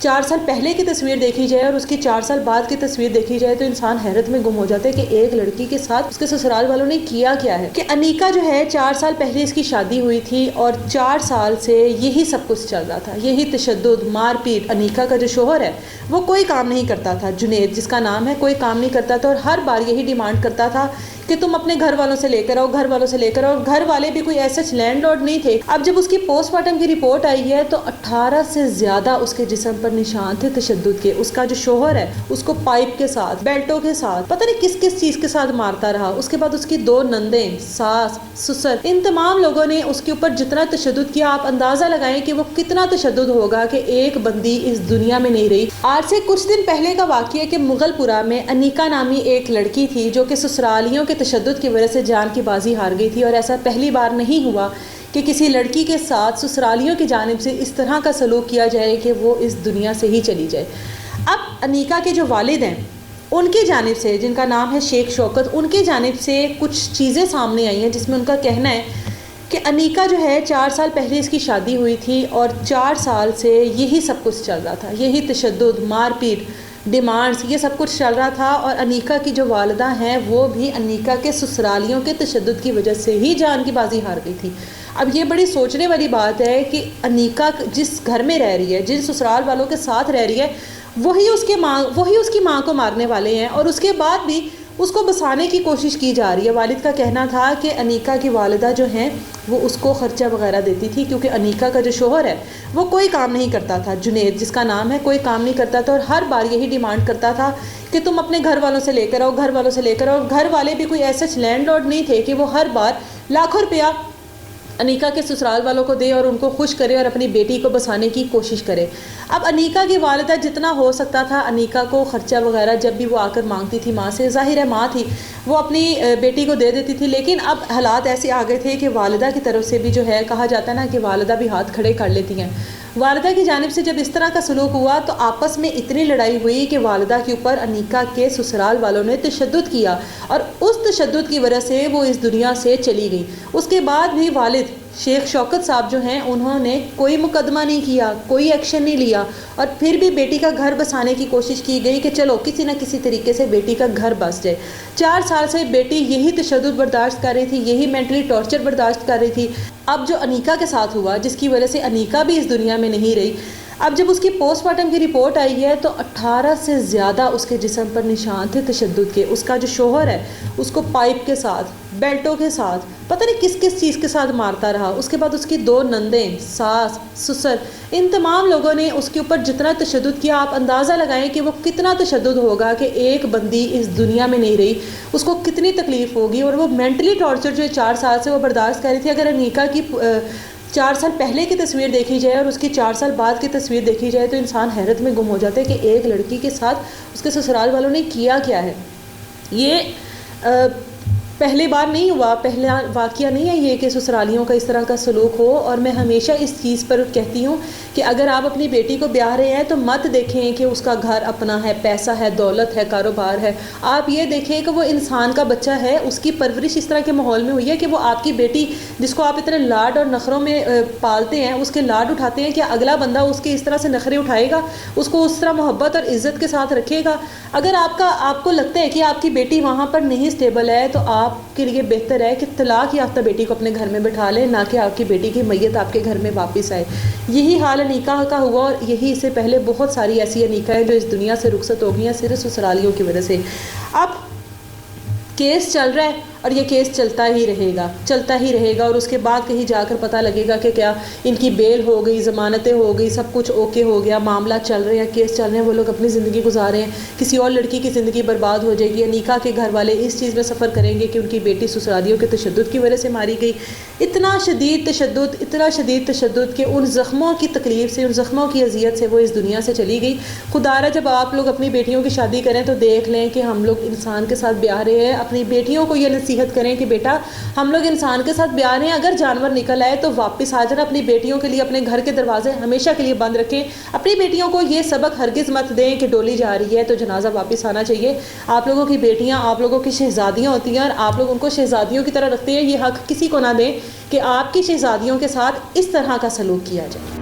4 سال پہلے کی تصویر دیکھی جائے اور اس کی 4 سال بعد کی تصویر دیکھی جائے تو انسان حیرت میں گم ہو جاتا ہے کہ ایک لڑکی کے ساتھ اس کے سسرال والوں نے کیا کیا ہے. کہ انیکا جو ہے 4 سال پہلے اس کی شادی ہوئی تھی اور 4 سال سے یہی سب کچھ چل رہا تھا، یہی تشدد، مار پیٹ. انیکا کا جو شوہر ہے وہ کوئی کام نہیں کرتا تھا، جنید جس کا نام ہے، کوئی کام نہیں کرتا تھا اور ہر بار یہی ڈیمانڈ کرتا تھا کہ تم اپنے گھر والوں سے لے کر آؤ، گھر والوں سے لے کر آؤ. گھر والے بھی کوئی ایسے لینڈ لارڈ نہیں تھے. اب جب اس کی پوسٹ مارٹم کی رپورٹ آئی ہے تو 18 سے زیادہ اس کے جسم پر نشان تھے تشدد کے. اس کا جو شوہر ہے اس کو پائپ کے ساتھ، بیلٹوں کے ساتھ، پتہ نہیں کس کس چیز کے ساتھ مارتا رہا. اس کے بعد اس کی 2 نندیں، ساس، سسر، ان تمام لوگوں نے اس کے اوپر جتنا تشدد کیا آپ اندازہ لگائیں کہ وہ کتنا تشدد ہوگا کہ ایک بندی اس دنیا میں نہیں رہی. آج سے کچھ دن پہلے کا واقعہ کہ مغل پورہ میں انیکا نامی ایک لڑکی تھی جو کہ سسرالیوں کے تشدد کی وجہ سے جان کی بازی ہار گئی تھی. اور ایسا پہلی بار نہیں ہوا کہ کسی لڑکی کے ساتھ سسرالیوں کی جانب سے اس طرح کا سلوک کیا جائے کہ وہ اس دنیا سے ہی چلی جائے. اب انیکا کے جو والد ہیں ان کی جانب سے، جن کا نام ہے شیخ شوکت، ان کی جانب سے کچھ چیزیں سامنے آئی ہیں جس میں ان کا کہنا ہے کہ انیکا جو ہے 4 سال پہلے اس کی شادی ہوئی تھی اور 4 سال سے یہی سب کچھ چل رہا تھا، یہی تشدد، مار پیٹ، ڈیمانڈز، یہ سب کچھ چل رہا تھا. اور انیکا کی جو والدہ ہیں وہ بھی انیکا کے سسرالیوں کے تشدد کی وجہ سے ہی جان کی بازی ہار گئی تھی. اب یہ بڑی سوچنے والی بات ہے کہ انیکا جس گھر میں رہ رہی ہے، جن سسرال والوں کے ساتھ رہ رہی ہے، وہی اس کی ماں کو مارنے والے ہیں اور اس کے بعد بھی اس کو بسانے کی کوشش کی جا رہی ہے. والد کا کہنا تھا کہ انیکا کی والدہ جو ہیں وہ اس کو خرچہ وغیرہ دیتی تھی کیونکہ انیکا کا جو شوہر ہے وہ کوئی کام نہیں کرتا تھا، جنید جس کا نام ہے، کوئی کام نہیں کرتا تھا اور ہر بار یہی ڈیمانڈ کرتا تھا کہ تم اپنے گھر والوں سے لے کر آؤ، گھر والوں سے لے کر آؤ. گھر والے بھی کوئی ایسے لینڈ لارڈ نہیں تھے کہ وہ ہر بار لاکھوں روپیہ انیکا کے سسرال والوں کو دے اور ان کو خوش کرے اور اپنی بیٹی کو بسانے کی کوشش کرے. اب انیکا کی والدہ جتنا ہو سکتا تھا انیکا کو خرچہ وغیرہ جب بھی وہ آ کر مانگتی تھی ماں سے، ظاہر ہے ماں تھی، وہ اپنی بیٹی کو دے دیتی تھی. لیکن اب حالات ایسے آ گئے تھے کہ والدہ کی طرف سے بھی جو ہے کہا جاتا ہے نا کہ والدہ بھی ہاتھ کھڑے کر لیتی ہیں. والدہ کی جانب سے جب اس طرح کا سلوک ہوا تو آپس میں اتنی لڑائی ہوئی کہ والدہ کے اوپر انیکا کے سسرال والوں نے تشدد کیا اور اس تشدد کی وجہ سے وہ اس دنیا سے چلی گئی. اس کے بعد بھی والد شیخ شوکت صاحب جو ہیں انہوں نے کوئی مقدمہ نہیں کیا، کوئی ایکشن نہیں لیا اور پھر بھی بیٹی کا گھر بسانے کی کوشش کی گئی کہ چلو کسی نہ کسی طریقے سے بیٹی کا گھر بس جائے. 4 سال سے بیٹی یہی تشدد برداشت کر رہی تھی، یہی مینٹلی ٹارچر برداشت کر رہی تھی. اب جو انیکا کے ساتھ ہوا جس کی وجہ سے انیکا بھی اس دنیا میں نہیں رہی، اب جب اس کی پوسٹ مارٹم کی رپورٹ آئی ہے تو 18 سے زیادہ اس کے جسم پر نشان تھے تشدد کے. اس کا جو شوہر ہے اس کو پائپ کے ساتھ، بیلٹوں کے ساتھ، پتہ نہیں کس کس چیز کے ساتھ مارتا رہا. اس کے بعد اس کی 2 نندیں، ساس، سسر، ان تمام لوگوں نے اس کے اوپر جتنا تشدد کیا آپ اندازہ لگائیں کہ وہ کتنا تشدد ہوگا کہ ایک بندی اس دنیا میں نہیں رہی، اس کو کتنی تکلیف ہوگی. اور وہ مینٹلی ٹارچر جو 4 سال سے وہ برداشت کر رہی تھی. اگر انیکا کی 4 سال پہلے کی تصویر دیکھی جائے اور اس کی 4 سال بعد کی تصویر دیکھی جائے تو انسان حیرت میں گم ہو جاتا ہے کہ ایک لڑکی کے ساتھ اس کے سسرال والوں نے کیا کیا ہے. یہ پہلی بار نہیں ہوا، پہلا واقعہ نہیں ہے یہ کہ سسرالیوں کا اس طرح کا سلوک ہو. اور میں ہمیشہ اس چیز پر کہتی ہوں کہ اگر آپ اپنی بیٹی کو بیاہ رہے ہیں تو مت دیکھیں کہ اس کا گھر اپنا ہے، پیسہ ہے، دولت ہے، کاروبار ہے. آپ یہ دیکھیں کہ وہ انسان کا بچہ ہے، اس کی پرورش اس طرح کے ماحول میں ہوئی ہے کہ وہ آپ کی بیٹی جس کو آپ اتنے لاڈ اور نخروں میں پالتے ہیں، اس کے لاڈ اٹھاتے ہیں، کیا اگلا بندہ اس کے اس طرح سے نخرے اٹھائے گا، اس کو اس طرح محبت اور عزت کے ساتھ رکھے گا؟ اگر آپ کو لگتا ہے کہ آپ کی بیٹی وہاں پر نہیں سٹیبل ہے تو آپ کے لیے بہتر ہے کہ طلاق یافتہ بیٹی کو اپنے گھر میں بٹھا لیں، نہ کہ آپ کی بیٹی کی میت آپ کے گھر میں واپس آئے. یہی حال انیکا کا ہوا اور یہی اس سے پہلے بہت ساری ایسی انیکا ہیں جو اس دنیا سے رخصت ہو گئی ہیں صرف سسرالیوں کی وجہ سے. اب کیس چل رہا ہے اور یہ کیس چلتا ہی رہے گا اور اس کے بعد کہیں جا کر پتہ لگے گا کہ کیا ان کی بیل ہو گئی، ضمانتیں ہو گئی، سب کچھ اوکے ہو گیا، معاملہ چل رہے ہیں، کیس چل رہے ہیں، وہ لوگ اپنی زندگی گزار رہے ہیں، کسی اور لڑکی کی زندگی برباد ہو جائے گی. انیکا کے گھر والے اس چیز میں سفر کریں گے کہ ان کی بیٹی سسرالیوں کے تشدد کی وجہ سے ماری گئی. اتنا شدید تشدد کہ ان زخموں کی تکلیف سے، ان زخموں کی اذیت سے وہ اس دنیا سے چلی گئی. خدا را جب آپ لوگ اپنی بیٹیوں کی شادی کریں تو دیکھ لیں کہ ہم لوگ انسان کے ساتھ بیاہ رہے ہیں. اپنی بیٹیوں کو یہ نصیحت کریں کہ بیٹا ہم لوگ انسان کے ساتھ بیاہ رہے ہیں، اگر جانور نکل آئے تو واپس آ جانا. اپنی بیٹیوں کے لیے اپنے گھر کے دروازے ہمیشہ کے لیے بند رکھیں. اپنی بیٹیوں کو یہ سبق ہرگز مت دیں کہ ڈولی جا رہی ہے تو جنازہ واپس آنا چاہیے. آپ لوگوں کی بیٹیاں آپ لوگوں کی شہزادیاں ہوتی ہیں اور آپ لوگ ان کو شہزادیوں کی طرح رکھتے ہیں. یہ حق کسی کو نہ دیں کہ آپ کی شہزادیوں کے ساتھ اس طرح کا سلوک کیا جائے.